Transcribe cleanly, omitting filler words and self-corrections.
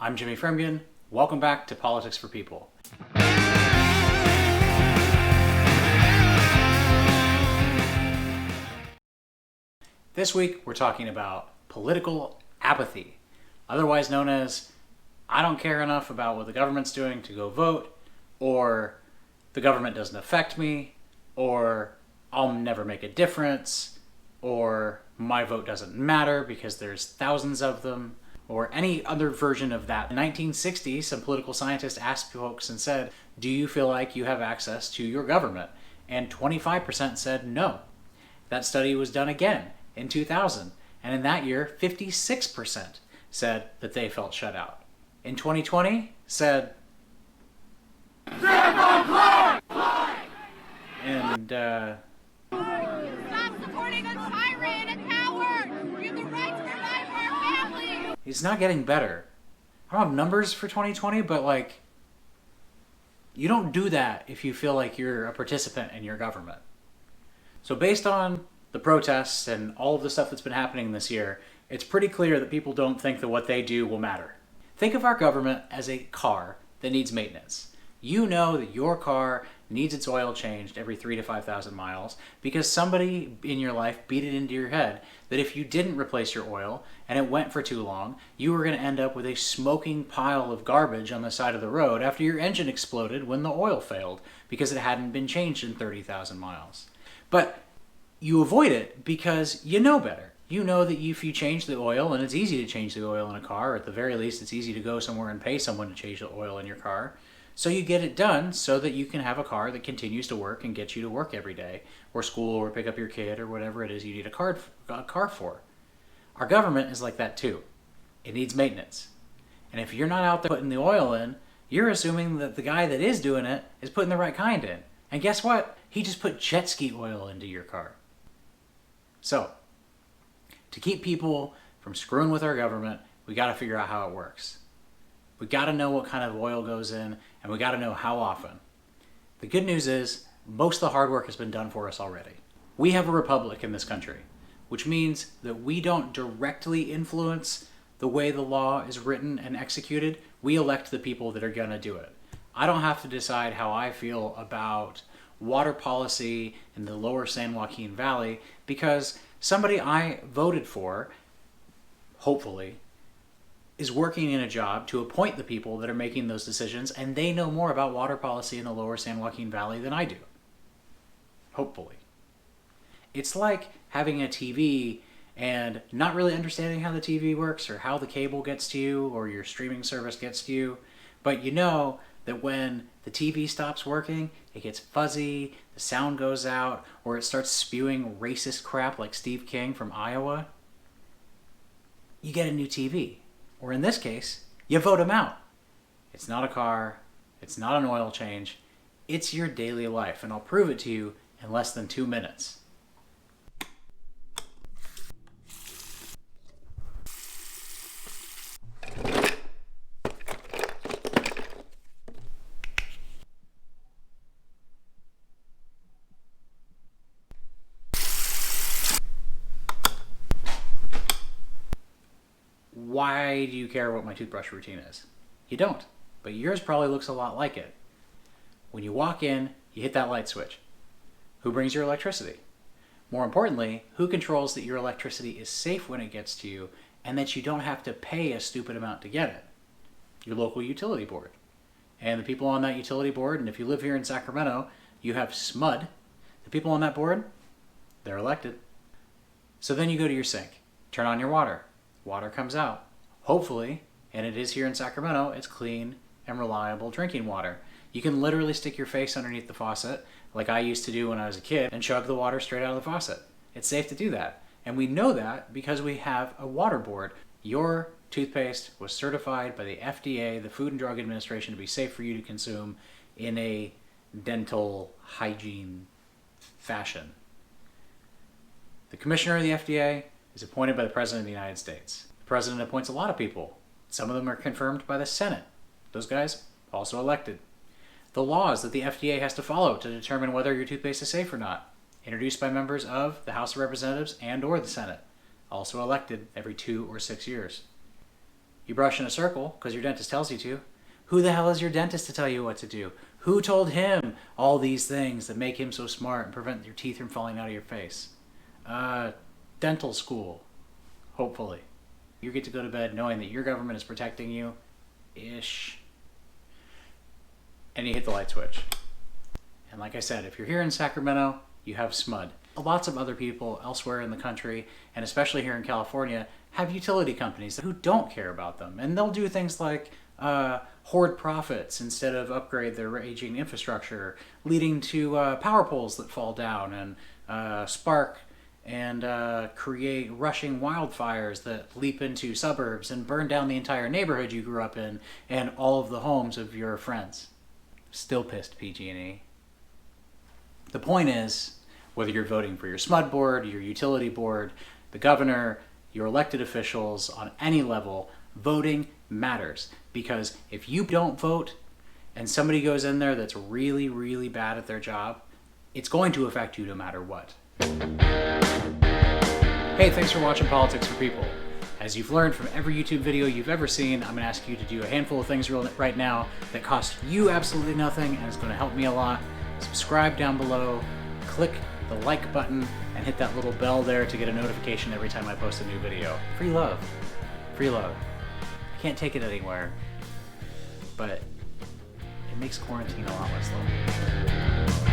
I'm Jimmy Fremgen. Welcome back to Politics for People. This week we're talking about political apathy, otherwise known as I don't care enough about what the government's doing to go vote, or the government doesn't affect me, or I'll never make a difference, or my vote doesn't matter because there's thousands of them, or any other version of that. In 1960, some political scientists asked folks and said, do you feel like you have access to your government? And 25% said no. That study was done again in 2000, and in that year, 56% said that they felt shut out. In 2020, said... And, Stop supporting a tyrant, a coward! We have the right to provide for our family! It's not getting better. I don't have numbers for 2020, but you don't do that if you feel like you're a participant in your government. So based on the protests and all of the stuff that's been happening this year, it's pretty clear that people don't think that what they do will matter. Think of our government as a car that needs maintenance. You know that your car needs its oil changed every 3,000 to 5,000 miles because somebody in your life beat it into your head that if you didn't replace your oil and it went for too long, you were going to end up with a smoking pile of garbage on the side of the road after your engine exploded when the oil failed because it hadn't been changed in 30,000 miles. But you avoid it because you know better. You know that if you change the oil, and it's easy to change the oil in a car, or at the very least it's easy to go somewhere and pay someone to change the oil in your car, so you get it done so that you can have a car that continues to work and get you to work every day, or school, or pick up your kid, or whatever it is you need a car for. Our government is like that too. It needs maintenance. And if you're not out there putting the oil in, you're assuming that the guy that is doing it is putting the right kind in. And guess what? He just put jet ski oil into your car. So, to keep people from screwing with our government, we got to figure out how it works. We got to know what kind of oil goes in, and we got to know how often. The good news is, most of the hard work has been done for us already. We have a republic in this country, which means that we don't directly influence the way the law is written and executed. We elect the people that are going to do it. I don't have to decide how I feel about water policy in the lower San Joaquin Valley because somebody I voted for, hopefully, is working in a job to appoint the people that are making those decisions, and they know more about water policy in the lower San Joaquin Valley than I do. Hopefully. It's like having a TV and not really understanding how the TV works or how the cable gets to you or your streaming service gets to you, but you know that when the TV stops working, it gets fuzzy, the sound goes out, or it starts spewing racist crap like Steve King from Iowa. You get a new TV. Or in this case, you vote him out. It's not a car, it's not an oil change, it's your daily life, and I'll prove it to you in less than 2 minutes. Why do you care what my toothbrush routine is? You don't, but yours probably looks a lot like it. When you walk in, you hit that light switch. Who brings your electricity? More importantly, who controls that your electricity is safe when it gets to you and that you don't have to pay a stupid amount to get it? Your local utility board. And the people on that utility board, and if you live here in Sacramento, you have SMUD. The people on that board, they're elected. So then you go to your sink, turn on your water. Water comes out. Hopefully, and it is here in Sacramento, it's clean and reliable drinking water. You can literally stick your face underneath the faucet, like I used to do when I was a kid, and chug the water straight out of the faucet. It's safe to do that. And we know that because we have a water board. Your toothpaste was certified by the FDA, the Food and Drug Administration, to be safe for you to consume in a dental hygiene fashion. The commissioner of the FDA is appointed by the President of the United States. The President appoints a lot of people. Some of them are confirmed by the Senate. Those guys also elected. The laws that the FDA has to follow to determine whether your toothpaste is safe or not, introduced by members of the House of Representatives and or the Senate, also elected every 2 or 6 years. You brush in a circle because your dentist tells you to. Who the hell is your dentist to tell you what to do? Who told him all these things that make him so smart and prevent your teeth from falling out of your face? Dental school, hopefully. You get to go to bed knowing that your government is protecting you, ish. And you hit the light switch. And like I said, if you're here in Sacramento, you have SMUD. Lots of other people elsewhere in the country, and especially here in California, have utility companies who don't care about them. And they'll do things like hoard profits instead of upgrade their aging infrastructure, leading to power poles that fall down and spark and create rushing wildfires that leap into suburbs and burn down the entire neighborhood you grew up in and all of the homes of your friends. Still pissed, PG&E. The point is, whether you're voting for your SMUD board, your utility board, the governor, your elected officials on any level, voting matters. Because if you don't vote and somebody goes in there that's really, really bad at their job, it's going to affect you no matter what. Hey, thanks for watching Politics for People. As you've learned from every YouTube video you've ever seen, I'm going to ask you to do a handful of things right now that cost you absolutely nothing and is going to help me a lot. Subscribe down below, click the like button, and hit that little bell there to get a notification every time I post a new video. Free love. Free love. I can't take it anywhere, but it makes quarantine a lot less lonely.